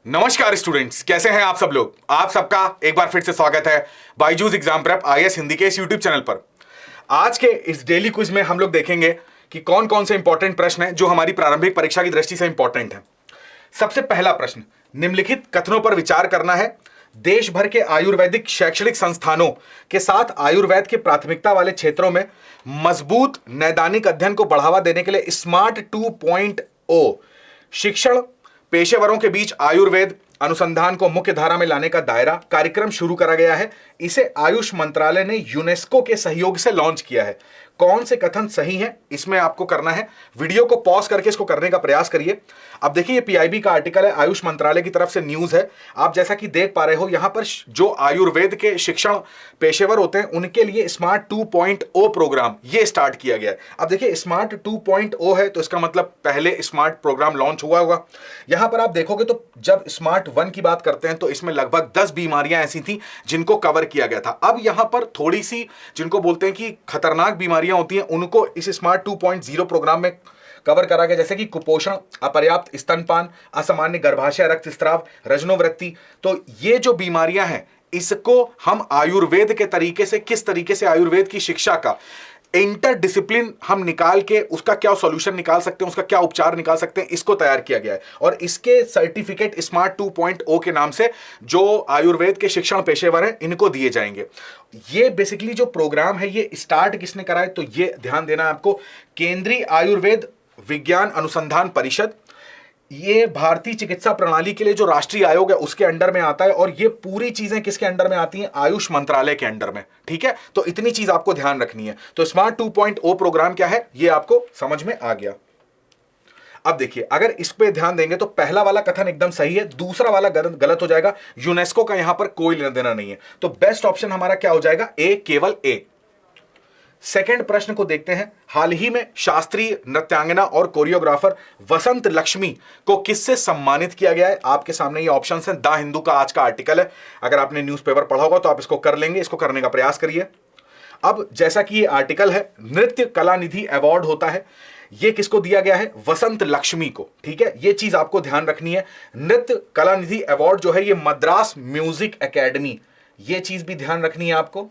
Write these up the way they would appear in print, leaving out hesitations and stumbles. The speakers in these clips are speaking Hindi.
नमस्कार स्टूडेंट्स, कैसे हैं आप सब लोग। आप सबका एक बार फिर से स्वागत है Byju's exam prep IAS Hindi के इस यूट्यूब चैनल पर। आज के इस डेली क्विज में हम लोग देखेंगे कि कौन कौन से इंपॉर्टेंट प्रश्न हैं जो हमारी प्रारंभिक परीक्षा की दृष्टि से इंपॉर्टेंट हैं। सबसे पहला प्रश्न, निम्नलिखित कथनों पर विचार करना है। देश भर के आयुर्वेदिक शैक्षणिक संस्थानों के साथ आयुर्वेद के प्राथमिकता वाले क्षेत्रों में मजबूत नैदानिक अध्ययन को बढ़ावा देने के लिए स्मार्ट 2.0 शिक्षण पेशेवरों के बीच आयुर्वेद अनुसंधान को मुख्य धारा में लाने का दायरा कार्यक्रम शुरू करा गया है। इसे आयुष मंत्रालय ने यूनेस्को के सहयोग से लॉन्च किया है। कौन से कथन सही हैं, इसमें आपको करना है। वीडियो को पॉज करके इसको करने का प्रयास करिए। अब देखिए, ये पीआईबी का आर्टिकल है, आयुष मंत्रालय की तरफ से न्यूज है। आप जैसा कि देख पा रहे हो, यहां पर जो आयुर्वेद के शिक्षण पेशेवर होते हैं उनके लिए स्मार्ट 2.0 प्रोग्राम ये स्टार्ट किया गया है। अब देखिए, स्मार्ट 2.0 है तो इसका मतलब पहले स्मार्ट प्रोग्राम लॉन्च हुआ होगा। यहां पर आप देखोगे तो जब स्मार्ट 1 की बात करते हैं तो इसमें लगभग 10 बीमारियां ऐसी थी जिनको कवर किया गया था। अब यहां पर थोड़ी सी जिनको बोलते हैं कि खतरनाक बीमारियां होती हैं उनको इस स्मार्ट 2.0 प्रोग्राम में कवर करा गया, जैसे कि कुपोषण, अपर्याप्त स्तनपान, असामान्य गर्भाशय रक्तस्राव, रजनोवृत्ति। तो ये जो बीमारियां हैं इसको हम आयुर्वेद के तरीके से, किस तरीके से आयुर्वेद की शिक्षा का इंटर डिसिप्लिन हम निकाल के उसका क्या सॉल्यूशन निकाल सकते हैं, उसका क्या उपचार निकाल सकते हैं, इसको तैयार किया गया है। और इसके सर्टिफिकेट स्मार्ट 2.0 के नाम से जो आयुर्वेद के शिक्षण पेशेवर हैं इनको दिए जाएंगे। ये बेसिकली जो प्रोग्राम है ये स्टार्ट किसने करा है, तो ये ध्यान देना है आपको। केंद्रीय आयुर्वेद विज्ञान अनुसंधान परिषद, ये भारतीय चिकित्सा प्रणाली के लिए जो राष्ट्रीय आयोग है उसके अंडर में आता है। और ये पूरी चीजें किसके अंडर में आती हैं, आयुष मंत्रालय के अंडर में। ठीक है, तो इतनी चीज आपको ध्यान रखनी है। तो स्मार्ट 2.0 प्रोग्राम क्या है ये आपको समझ में आ गया। अब देखिए, अगर इस पे ध्यान देंगे तो पहला वाला कथन एकदम सही है, दूसरा वाला गलत हो जाएगा। यूनेस्को का यहां पर कोई लेना देना नहीं है, तो बेस्ट ऑप्शन हमारा क्या हो जाएगा, ए, केवल ए। सेकंड प्रश्न को देखते हैं। हाल ही में शास्त्रीय नृत्यांगना और कोरियोग्राफर वसंत लक्ष्मी को किससे सम्मानित किया गया है। आपके सामने ये ऑप्शंस हैं। द हिंदू का आज का आर्टिकल है, अगर आपने न्यूज़पेपर पढ़ा होगा तो आप इसको कर लेंगे, इसको करने का प्रयास करिए। अब जैसा कि ये आर्टिकल है, नृत्य कला निधि अवार्ड होता है, ये किसको दिया गया है, वसंत लक्ष्मी को। ठीक है, ये चीज आपको ध्यान रखनी है। नृत्य कला निधि अवार्ड जो है ये मद्रास म्यूजिक एकेडमी, ये चीज भी ध्यान रखनी है आपको।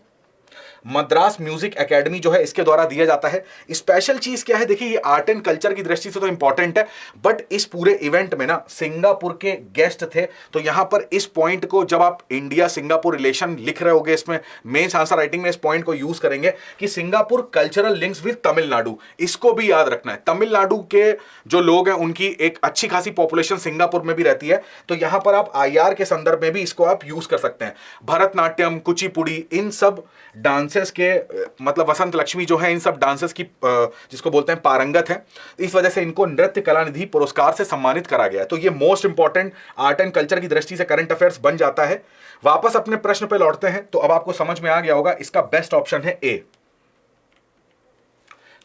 मद्रास म्यूजिक एकेडमी जो है इसके द्वारा दिया जाता है। स्पेशल चीज क्या है, देखिए ये आर्ट एंड कल्चर की दृष्टि से तो इंपॉर्टेंट है, बट इस पूरे इवेंट में ना सिंगापुर के गेस्ट थे। तो यहां पर इस पॉइंट को, जब आप इंडिया सिंगापुर रिलेशन लिख रहे होगे, इसमें मेंस आंसर राइटिंग में इस पॉइंट को यूज करेंगे कि Singapore cultural links with Tamil Nadu, इसको भी याद रखना है। तमिलनाडु के जो लोग हैं उनकी एक अच्छी खासी पॉपुलेशन सिंगापुर में भी रहती है, तो यहां पर आप आईआर के संदर्भ में भी इसको आप यूज कर सकते हैं। भरतनाट्यम, कुचिपुड़ी, इन सब डांसेस के मतलब वसंत लक्ष्मी जो है इन सब डांसेस की जिसको बोलते हैं पारंगत है, इस वजह से इनको नृत्य कला निधि पुरस्कार से सम्मानित करा गया है। तो ये most important art and culture की दृष्टि से करंट अफेयर्स बन जाता है। वापस अपने प्रश्न पे लौटते हैं, तो अब आपको समझ में आ गया होगा, इसका बेस्ट ऑप्शन है ए।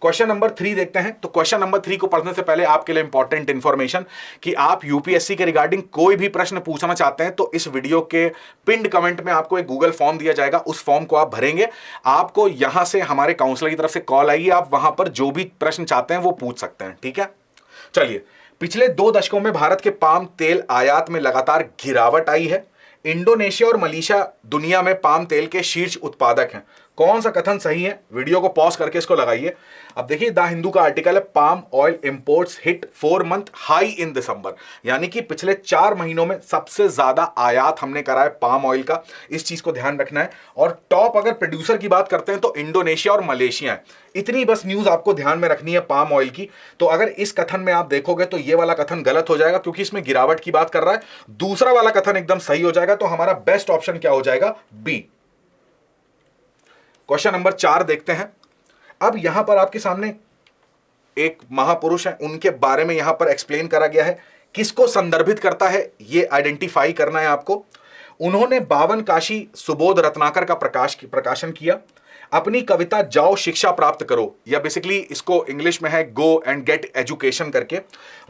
क्वेश्चन नंबर 3 देखते हैं। तो क्वेश्चन नंबर 3 को पढ़ने से पहले आपके लिए इंपॉर्टेंट इंफॉर्मेशन कि आप यूपीएससी के रिगार्डिंग कोई भी प्रश्न पूछना चाहते हैं तो इस वीडियो के पिंड कमेंट में आपको एक गूगल फॉर्म दिया जाएगा, उस फॉर्म को आप भरेंगे। आपको यहां से हमारे काउंसलर की तरफ से कॉल आएगी, आप वहां पर जो भी प्रश्न चाहते हैं वो पूछ सकते हैं। ठीक है, चलिए। पिछले 2 दशकों में भारत के पाम तेल आयात में लगातार गिरावट आई है। इंडोनेशिया और मलेशिया दुनिया में पाम तेल के शीर्ष उत्पादक हैं। कौन सा कथन सही है, वीडियो को पॉज करके इसको लगाइए। अब देखिए, द हिंदू का आर्टिकल है, palm oil imports hit 4 month high in December, यानी कि पिछले 4 महीनों में सबसे ज्यादा आयात हमने करा है पाम ऑयल का। इस चीज को ध्यान रखना है। और टॉप अगर प्रोड्यूसर की बात करते हैं तो इंडोनेशिया और मलेशिया है। इतनी बस न्यूज आपको ध्यान में रखनी है पाम ऑयल की। तो अगर इस कथन में आप देखोगे तो ये वाला कथन गलत हो जाएगा क्योंकि इसमें गिरावट की बात कर रहा है। दूसरा वाला कथन एकदम सही हो जाएगा। तो हमारा बेस्ट ऑप्शन क्या हो जाएगा, बी। क्वेश्चन नंबर 4 देखते हैं। अब यहां पर आपके सामने एक महापुरुष है, उनके बारे में यहां पर एक्सप्लेन करा गया है। किसको संदर्भित करता है ये आइडेंटिफाई करना है आपको। उन्होंने 52 काशी सुबोध रत्नाकर का प्रकाशन किया। अपनी कविता जाओ शिक्षा प्राप्त करो, या बेसिकली इसको इंग्लिश में है गो एंड गेट एजुकेशन करके,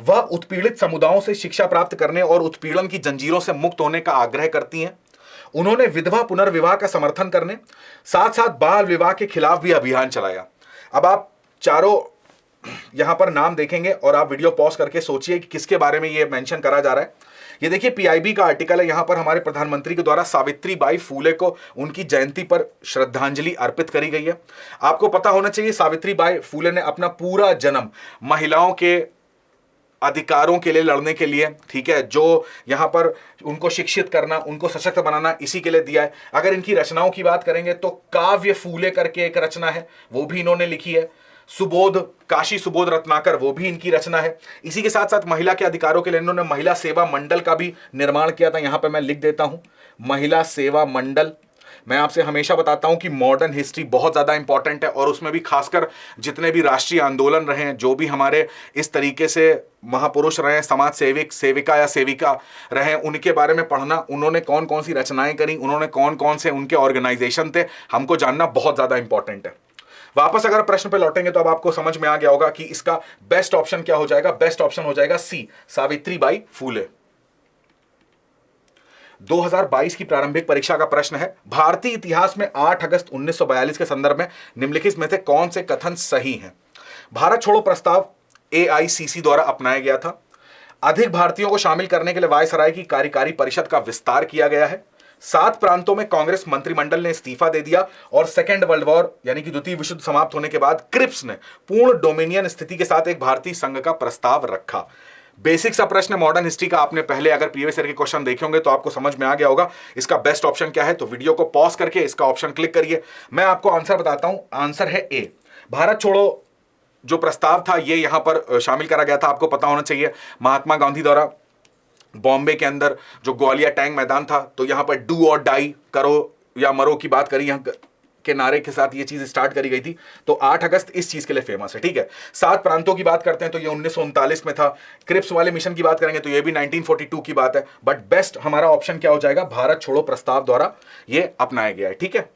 वह उत्पीड़ित समुदायों से शिक्षा प्राप्त करने और उत्पीड़न की जंजीरों से मुक्त होने का आग्रह करती हैं। उन्होंने विधवा पुनर्विवाह का समर्थन करने, साथ साथ बाल विवाह के खिलाफ भी अभियान चलाया। अब आप चारों यहां पर नाम देखेंगे और आप वीडियो पॉज करके सोचिए कि किसके बारे में ये मेंशन करा जा रहा है। ये देखिए पीआईबी का आर्टिकल है, यहां पर हमारे प्रधानमंत्री के द्वारा सावित्रीबाई फूले को उनकी जयंती पर श्रद्धांजलि अर्पित करी गई है। आपको पता होना चाहिए सावित्रीबाई फूले ने अपना पूरा जन्म महिलाओं के अधिकारों के लिए लड़ने के लिए, ठीक है, जो यहां पर उनको शिक्षित करना, उनको सशक्त बनाना, इसी के लिए दिया है। अगर इनकी रचनाओं की बात करेंगे तो काव्य फूले करके एक रचना है, वो भी इन्होंने लिखी है। सुबोध, काशी सुबोध रत्नाकर, वो भी इनकी रचना है। इसी के साथ साथ महिला के अधिकारों के लिए इन्होंने महिला सेवा मंडल का भी निर्माण किया था। यहां पे मैं लिख देता हूं महिला सेवा मंडल। मैं आपसे हमेशा बताता हूं कि मॉडर्न हिस्ट्री बहुत ज्यादा इंपॉर्टेंट है और उसमें भी खासकर जितने भी राष्ट्रीय आंदोलन रहे हैं, जो भी हमारे इस तरीके से महापुरुष रहे हैं, समाज सेविक, सेविका या सेविका रहे, उनके बारे में पढ़ना, उन्होंने कौन कौन सी रचनाएं करी, उन्होंने कौन कौन से उनके ऑर्गेनाइजेशन थे, हमको जानना बहुत ज्यादा इंपॉर्टेंट है। वापस अगर प्रश्न पे लौटेंगे तो अब आपको समझ में आ गया होगा कि इसका बेस्ट ऑप्शन क्या हो जाएगा। बेस्ट ऑप्शन हो जाएगा सी, सावित्रीबाई फूले। 2022 की प्रारंभिक परीक्षा का प्रश्न है, भारतीय इतिहास में 8 अगस्त 1942 के संदर्भ में निम्नलिखित में से कौन से कथन सही हैं? भारत छोड़ो प्रस्ताव एआईसीसी द्वारा अपनाया गया था। अधिक भारतीयों को शामिल करने के लिए वायसराय की कार्यकारी परिषद का विस्तार किया गया है। 7 प्रांतों में कांग्रेस मंत्रिमंडल ने इस्तीफा दे दिया और सेकेंड वर्ल्ड वॉर यानी कि द्वितीय विश्व युद्ध समाप्त होने के बाद क्रिप्स ने पूर्ण डोमिनियन स्थिति के साथ एक भारतीय संघ का प्रस्ताव रखा। बेसिक सा प्रश्न मॉडर्न हिस्ट्री का, आपने पहले अगर प्रीवियस ईयर के क्वेश्चन देखे होंगे तो आपको समझ में आ गया होगा इसका बेस्ट ऑप्शन क्या है। तो वीडियो को पॉज करके इसका ऑप्शन क्लिक करिए। मैं आपको आंसर बताता हूं, आंसर है ए। भारत छोड़ो जो प्रस्ताव था ये यहां पर शामिल करा गया था। आपको पता होना चाहिए महात्मा गांधी द्वारा बॉम्बे के अंदर जो ग्वालियर टैंक मैदान था, तो यहां पर डू और डाई, करो या मरो की बात करी, यहां के नारे के साथ ये चीज स्टार्ट करी गई थी। तो 8 अगस्त इस चीज के लिए फेमस है, ठीक है। 7 प्रांतों की बात करते हैं तो ये 1939 में था। क्रिप्स वाले मिशन की बात करेंगे तो ये भी 1942 की बात है। बट बेस्ट हमारा ऑप्शन क्या हो जाएगा, भारत छोड़ो प्रस्ताव द्वारा ये अपनाया गया है, ठीक है।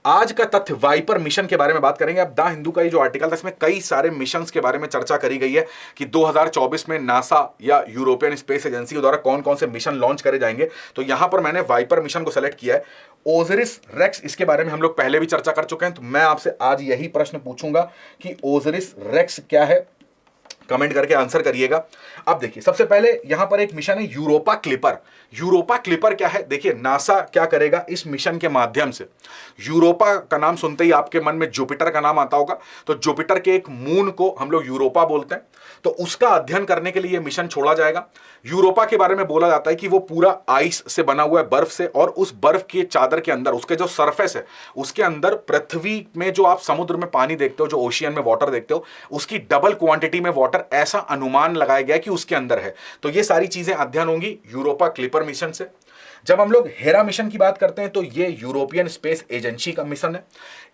आज का तथ्य, वाइपर मिशन के बारे में बात करेंगे। अब द हिंदू का ये जो आर्टिकल था इसमें कई सारे मिशंस के बारे में चर्चा करी गई है कि 2024 में नासा या यूरोपियन स्पेस एजेंसी के द्वारा कौन कौन से मिशन लॉन्च करे जाएंगे। तो यहां पर मैंने वाइपर मिशन को सेलेक्ट किया है। ओजिरिस रेक्स, इसके बारे में हम लोग पहले भी चर्चा कर चुके हैं, तो मैं आपसे आज यही प्रश्न पूछूंगा कि ओजिरिस रेक्स क्या है। कमेंट करके आंसर करिएगा। अब देखिए सबसे पहले यहां पर एक मिशन है यूरोपा क्लिपर। यूरोपा क्लिपर क्या है, देखिए नासा क्या करेगा इस मिशन के माध्यम से। यूरोपा का नाम सुनते ही आपके मन में जुपिटर का नाम आता होगा, तो जुपिटर के एक मून को हम लोग यूरोपा बोलते हैं, तो उसका अध्ययन करने के लिए यह मिशन छोड़ा जाएगा। यूरोपा के बारे में बोला जाता है कि वो पूरा आइस से बना हुआ है, बर्फ से, और उस बर्फ की चादर के अंदर उसके जो सरफेस है उसके अंदर पृथ्वी में जो आप समुद्र में पानी देखते हो, जो ओशियन में वाटर देखते हो, उसकी डबल क्वांटिटी में वाटर ऐसा अनुमान लगाया गया कि उसके अंदर है। तो ये सारी चीजें अध्ययन होंगी यूरोपा क्लिपर मिशन से। जब हम लोग हेरा मिशन की बात करते हैं तो ये यूरोपियन स्पेस एजेंसी का मिशन है।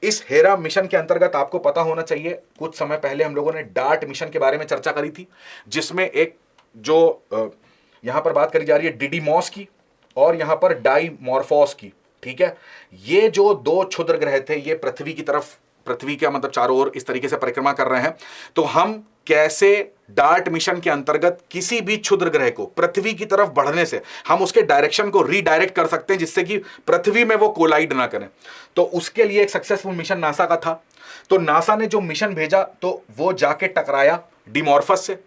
इस हेरा मिशन के अंतर्गत आपको पता होना चाहिए, कुछ समय पहले हम लोगों ने डार्ट मिशन के बारे में चर्चा करी थी, जिसमें एक जो यहां पर बात करी जा रही है डिडीमॉस की और यहां पर डाईमॉर्फोस की, ठीक है। ये जो 2 क्षुद्र ग्रह थे ये पृथ्वी की तरफ, पृथ्वी का मतलब चारों ओर इस तरीके से परिक्रमा कर रहे हैं। तो हम कैसे डार्ट मिशन के अंतर्गत किसी भी क्षुद्र ग्रह को पृथ्वी की तरफ बढ़ने से हम उसके डायरेक्शन को रीडायरेक्ट कर सकते हैं जिससे कि पृथ्वी में वो कोलाइड ना करें। तो उसके लिए एक सक्सेसफुल मिशन नासा का था। तो नासा ने जो मिशन भेजा तो वो जाके टकराया डिमॉर्फस से।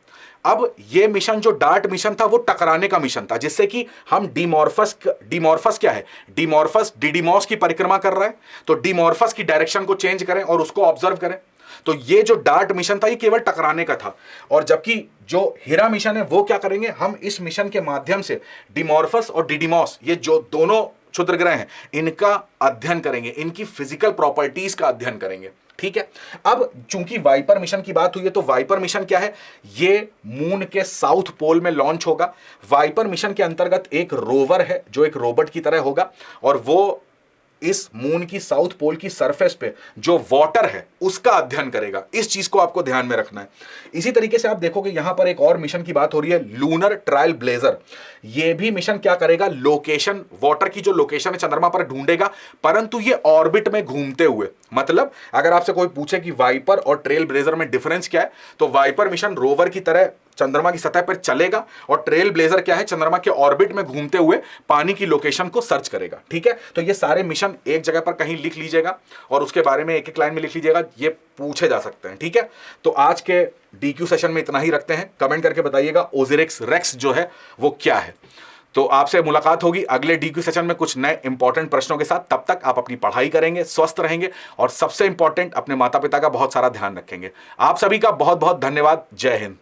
अब ये मिशन जो डार्ट मिशन था वो टकराने का मिशन था, जिससे कि हम डिमॉर्फस क्या है, डिमॉर्फस डिडीमॉस की परिक्रमा कर रहा है, तो डिमॉर्फस की डायरेक्शन को चेंज करें और उसको ऑब्जर्व करें। तो ये जो डार्ट मिशन था ये केवल टकराने का था। और जबकि जो हीरा मिशन है वो क्या करेंगे, हम इस मिशन के माध्यम से डिमॉर्फस और डिडीमॉस, ये जो दोनों क्षुद्र ग्रह हैं, इनका अध्ययन करेंगे, इनकी फिजिकल प्रॉपर्टीज का अध्ययन करेंगे, ठीक है। अब चूंकि वाइपर मिशन की बात हुई है तो वाइपर मिशन क्या है, ये मून के साउथ पोल में लॉन्च होगा। वाइपर मिशन के अंतर्गत एक रोवर है जो एक रोबोट की तरह होगा और वो इस मून की साउथ पोल की सरफेस पे जो वाटर है उसका अध्ययन करेगा। इस चीज को आपको ध्यान में रखना है। इसी तरीके से आप देखोगे यहां पर एक और मिशन की बात हो रही है, लूनर ट्रायल ब्लेजर। ये भी मिशन क्या करेगा, लोकेशन, वाटर की जो लोकेशन है चंद्रमा पर ढूंढेगा, परंतु ये ऑर्बिट में घूमते हुए। मतलब अगर आपसे कोई पूछे कि वाइपर और ट्रेल ब्लेजर में डिफरेंस क्या है, तो वाइपर मिशन रोवर की तरह चंद्रमा की सतह पर चलेगा और ट्रेल ब्लेजर क्या है, चंद्रमा के ऑर्बिट में घूमते हुए पानी की लोकेशन को सर्च करेगा। ठीक है, तो ये सारे मिशन एक जगह पर कहीं लिख लीजिएगा और उसके बारे में एक एक लाइन में लिख लीजिएगा, ये पूछे जा सकते हैं। ठीक है, तो आज के डीक्यू सेशन में इतना ही रखते हैं। कमेंट करके बताइएगा ओजिरिक्स रेक्स जो है वो क्या है। तो आपसे मुलाकात होगी अगले डीक्यू सेशन में कुछ नए इंपॉर्टेंट प्रश्नों के साथ। तब तक आप अपनी पढ़ाई करेंगे, स्वस्थ रहेंगे और सबसे इंपॉर्टेंट अपने माता पिता का बहुत सारा ध्यान रखेंगे। आप सभी का बहुत बहुत धन्यवाद। जय हिंद।